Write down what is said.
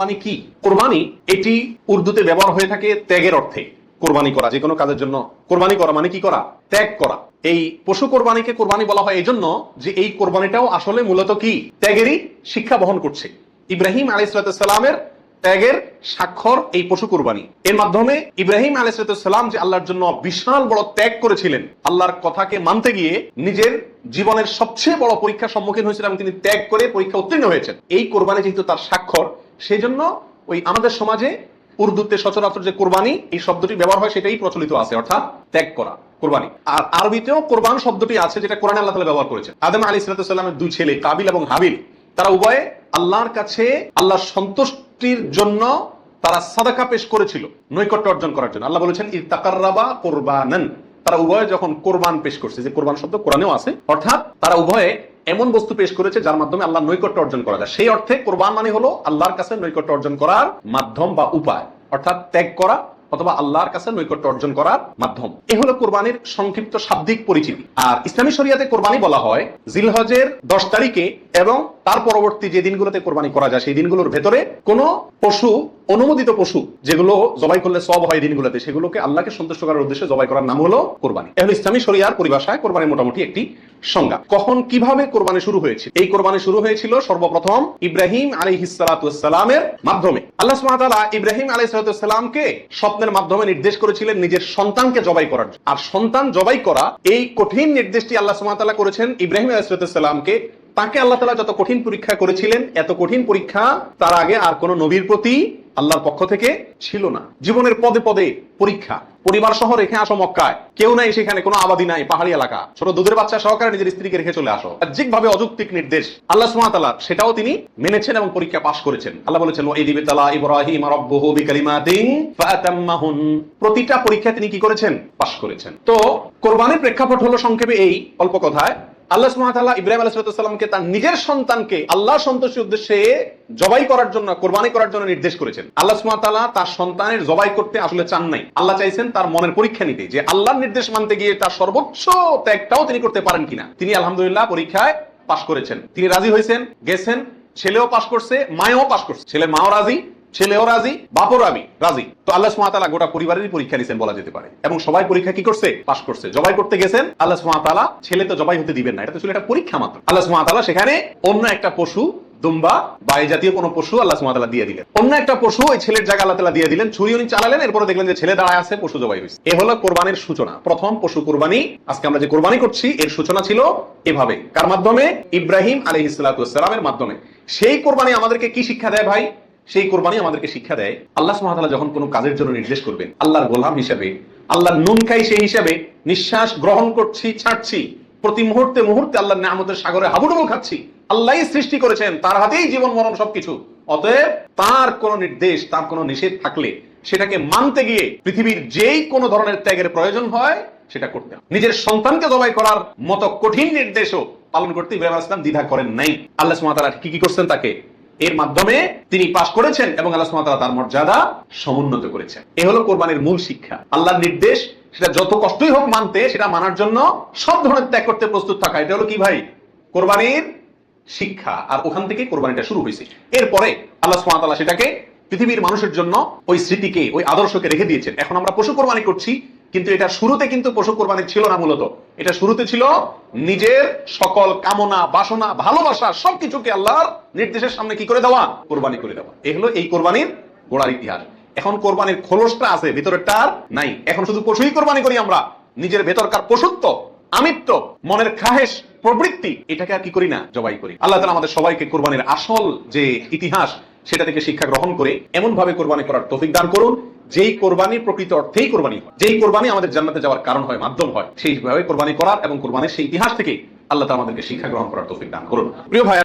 কোরবানি কি? কোরবানি এটি উর্দুতে ব্যবহার হয়ে থাকে ত্যাগের অর্থে। কোরবানি করা, যে কোনো কাজের জন্য কোরবানি করা মানে কি করা? ত্যাগ করা। এই পশু কোরবানিকে কোরবানি বলা হয় এই জন্য যে এই কোরবানিটাও আসলে মূলত কি? ত্যাগেরই শিক্ষা বহন করছে। ইব্রাহিম আলাইহিস সালামের ত্যাগের স্বাক্ষর এই পশু কোরবানি। এর মাধ্যমে ইব্রাহিম আলাইহিস সালাম যে আল্লাহর জন্য বিশাল বড় ত্যাগ করেছিলেন, আল্লাহর কথাকে মানতে গিয়ে নিজের জীবনের সবচেয়ে বড় পরীক্ষার সম্মুখীন হয়েছিলেন এবং তিনি ত্যাগ করে পরীক্ষা উত্তীর্ণ হয়েছেন। এই কোরবানি যেহেতু তার স্বাক্ষর, সেই জন্য ওই আমাদের সমাজে উর্দুতে সচরাচর যে কোরবানি এই শব্দটি ব্যবহার হয় সেটাই প্রচলিত আছে, অর্থাৎ ত্যাগ করা, কোরবানি। আর আরবিতেও কোরবান শব্দটি আছে, যেটা কোরআনে আল্লাহ তাআলা ব্যবহার করেছেন। আদম আলাইহিস সালামের দুই ছেলে কাবিল এবং হাবিল, তারা উভয়ে আল্লাহর কাছে আল্লাহর সন্তুষ্টির জন্য তারা সাদাকা পেশ করেছিল, নৈকট্য অর্জন করার জন্য। আল্লাহ বলেছেন ইতাকাররাবা কুরবানান, তারা উভয়ে যখন কোরবান পেশ করছে, যে কোরবান শব্দ কোরআনেও আছে, অর্থাৎ তারা উভয়ে এমন বস্তু পেশ করেছে যার মাধ্যমে আল্লাহর নৈকট্য অর্জন করা যায়। সেই অর্থে কোরবান মানে হলো আল্লাহর কাছে নৈকট্য অর্জন করার মাধ্যম বা উপায়, অর্থাৎ ত্যাগ করা অথবা আল্লাহর কাছে নৈকট্য অর্জন করার মাধ্যম। এ হলো কোরবানির সংক্ষিপ্ত শাব্দিক পরিচিতি। আর ইসলামী শরিয়াতে কোরবানি বলা হয় জিলহজের 10 তারিখে এবং তার পরবর্তী যে দিনগুলোতে কোরবানি করা যায় সেই দিনগুলোর ভেতরে কোনো পশু, অনুমোদিত পশু যেগুলো জবাই করলে সওয়াব হয় দিনগুলোতে, সেগুলোকে আল্লাহকে সন্তুষ্ট করার উদ্দেশ্যে জবাই করার নাম হলো কোরবানি। এ হলো ইসলামী শরিয়ার পরিভাষায় কোরবানির মোটামুটি একটি সংজ্ঞা। কখন কিভাবে কোরবানি শুরু হয়েছে? এই কোরবানি শুরু হয়েছিল সর্বপ্রথম ইব্রাহিম আলাইহিস সালামের মাধ্যমে। আল্লাহ সুবহানাহু ওয়া তাআলা ইব্রাহিম আলাইহিস সালামকে স্বপ্নের মাধ্যমে নির্দেশ করেছিলেন নিজের সন্তানকে জবাই করার। আর সন্তান জবাই করা, এই কঠিন নির্দেশটি আল্লাহ সুবহানাহু ওয়া তাআলা করেছেন ইব্রাহিম আলাইহিস সালামকে। তাকে আল্লাহ তাআলা যত কঠিন পরীক্ষা করেছিলেন, এত কঠিন পরীক্ষা তার আগে আর কোন নবীর প্রতি আল্লাহর পক্ষ থেকে ছিল না। জীবনের পদে পদে পরীক্ষা। পরিবার সহ রেখে আসো মক্কায়, কেউ নাই সেখানে, কোনো আবাদি নাই, পাহাড়ি এলাকা, ছোট দুধের বাচ্চা সহকারে নিজের স্ত্রীকে রেখে চলে আসো। বাহ্যিকভাবে অযৌক্তিক নির্দেশ আল্লাহ সুবহানাহু ওয়া তাআলা, সেটাও তিনি মেনেছেন এবং পরীক্ষা পাশ করেছেন। আল্লাহ বলেছেন ওয়া ইযবিতালা ইব্রাহিম রাব্বুহু বিকালিমাতিন ফাআতাম্মাহুন, প্রতিটা পরীক্ষা তিনি কি করেছেন? পাশ করেছেন। তো কোরবানির প্রেক্ষাপট হলো সংক্ষেপে এই, অল্প কথায়, আল্লাহ সুবহানাহু ওয়া তাআলা ইব্রাহিম আলাইহিস সালামকে তার নিজের সন্তানকে আল্লাহর সন্তুষ্টির উদ্দেশ্যে জবাই করার জন্য, কোরবানি করার জন্য নির্দেশ করেছেন। আল্লাহ সুবহানাহু ওয়া তাআলা তার সন্তানের জবাই করতে আসলে চান নাই। আল্লাহ চাইছেন তার মনের পরীক্ষা নিতে, যে আল্লাহর নির্দেশ মানতে গিয়ে তার সর্বোচ্চ ত্যাগটাও তিনি করতে পারেন কিনা। তিনি আলহামদুলিল্লাহ পরীক্ষায় পাশ করেছেন। তিনি রাজি হয়েছেন, গেছেন, ছেলেও পাশ করছে, মায়েও পাশ করছে। ছেলের মাও রাজি, ছেলেও রাজি, বাপও রাজি। তো আল্লাহ সুবহানাহু ওয়া তাআলা গোটা পরিবারেরই পরীক্ষা নিয়েছেন বলা যেতে পারে, এবং সবাই পরীক্ষা কি করছে? পাশ করছে। জবাই করতে গেছেন, আল্লাহ সুবহানাহু ওয়া তাআলা ছেলে তো জবাই হতে দিবেন না, এটা তো ছিল একটা পরীক্ষা মাত্র। আল্লাহ সুবহানাহু ওয়া তাআলা সেখানে অন্য একটা পশু, দুম্বা বা এই জাতীয় কোনো পশু আল্লাহ সুবহানাহু ওয়া তাআলা দিয়ে দিলেন। অন্য একটা পশু ওই ছেলের জায়গা আল্লাহ তাআলা দিয়ে দিলেন। ছুরি উনি চালালেন, এরপরে দেখলেন যে ছেলে দাঁড়ায় আছে, পশু জবাই হয়েছে। এ হলো কোরবানির সূচনা, প্রথম পশু কোরবানি। আজকে আমরা যে কোরবানি করছি এর সূচনা ছিল এভাবে। কার মাধ্যমে? ইব্রাহিম আলাইহিস সালামের মাধ্যমে। সেই কোরবানি আমাদেরকে কি শিক্ষা দেয় ভাই? সেই কোরবানি আমাদেরকে শিক্ষা দেয়, আল্লাহ সুবহানাহু ওয়া তাআলা যখন কোনো কাজের জন্য নির্দেশ করবেন, আল্লাহর গোলাম হিসেবে, আল্লাহর নুন খাই সেই হিসেবে নিঃশ্বাস গ্রহণ করছি, ছাড়ছি, প্রতি মুহূর্তে মুহূর্তে আল্লাহর নিয়ামতের সাগরে হাবুডুবু খাচ্ছি। আল্লাহই সৃষ্টি করেছেন, তার হাতেই জীবন মরণ সবকিছু। অতএব তার কোন নির্দেশ, তার কোন নিষেধ থাকলে সেটাকে মানতে গিয়ে পৃথিবীর যেই কোনো ধরনের ত্যাগের প্রয়োজন হয় সেটা করতে হবে। নিজের সন্তানকে জবাই করার মতো কঠিন নির্দেশও পালন করতে ইব্রাহিম আলাইহিস সালাম দ্বিধা করেন নাই। আল্লাহ সুবহানাহু ওয়া তাআলা কি করছেন? তাকে এর মাধ্যমে তিনি পাশ করেছেন এবং আল্লাহ সুবহানাহু ওয়া তাআলা তার মর্যাদা সমুন্নত করেছেন। এ হলো কোরবানির মূল শিক্ষা। আল্লাহর নির্দেশ, সেটা যত কষ্টই হোক মানতে, সেটা মানার জন্য সব ধরনের ত্যাগ করতে প্রস্তুত থাকা, এটা হলো কি ভাই? কোরবানির শিক্ষা। আর ওখান থেকে কোরবানিটা শুরু হয়েছে। এরপরে আল্লাহ সুবহানাহু ওয়া তাআলা সেটাকে পৃথিবীর মানুষের জন্য ওই স্মৃতিকে, ওই আদর্শকে রেখে দিয়েছেন। এখন আমরা পশু কোরবানি করছি, কিন্তু এটা শুরুতে কিন্তু পশু কোরবানি ছিল না। মূলত এটা শুরুতে ছিল নিজের সকল কামনা, বাসনা, ভালোবাসা সবকিছুকে আল্লাহর নির্দেশের সামনে কি করে দেওয়া? কোরবানি করে দেওয়া। এই হলো এই কোরবানির গোড়ার ইতিহাস। এখন কোরবানির খোলসটা আছে, ভিতরেরটা আর নাই। এখন শুধু পশুই কোরবানি করি আমরা, নিজের ভেতরকার পশুত্ব, আমিত্ব, মনের খাহেশ, প্রবৃত্তি, এটাকে আর কি করি না? জবাই করি। আল্লাহ তাআলা আমাদের সবাইকে কোরবানির আসল যে ইতিহাস সেটা থেকে শিক্ষা গ্রহণ করে এমন ভাবে কোরবানি করার তৌফিক দান করুন, যেই কোরবানি প্রকৃত অর্থেই কোরবানি হয়, যেই কোরবানি আমাদের জান্নাতে যাওয়ার কারণ হয়, মাধ্যম হয়, সেইভাবে কোরবানি করার এবং কোরবানির সেই ইতিহাস থেকে আল্লাহ তাআলা আমাদেরকে শিক্ষা গ্রহণ করার তৌফিক দান করুন। প্রিয় ভাই।